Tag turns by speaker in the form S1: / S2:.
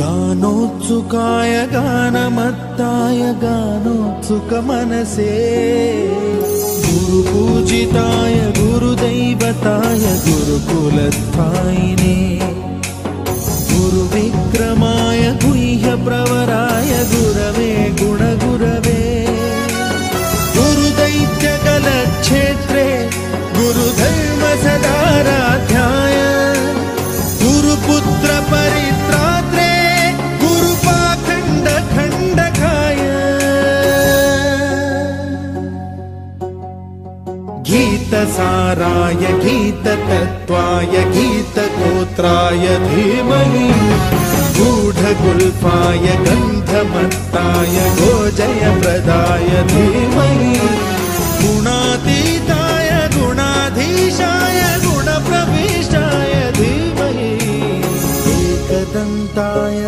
S1: गानोत्सुकाय गानमत्ताय गानोत्सुकमनसे गुरुपूजिताय गुरुदैवताय गुरुकुलस्थायिने गुरुविक्रमाय गुह्यप्रवराय गुरवे गुणगुरवे गुरुदैत्यकलक्षेत्रे गुरुधर्मसदाराध्याय गुरुपुत्र परित्रात्रे गुरुपाखण्डखण्डकाय गीतसाराय गीततत्त्वाय गीतगोत्राय धीमहि गूढगुल्फाय गन्धमत्ताय गोजयप्रदाय धीमहि गुणातीताय गुणाधीशाय गुणप्रविष्टाय धीमहि एकदन्ताय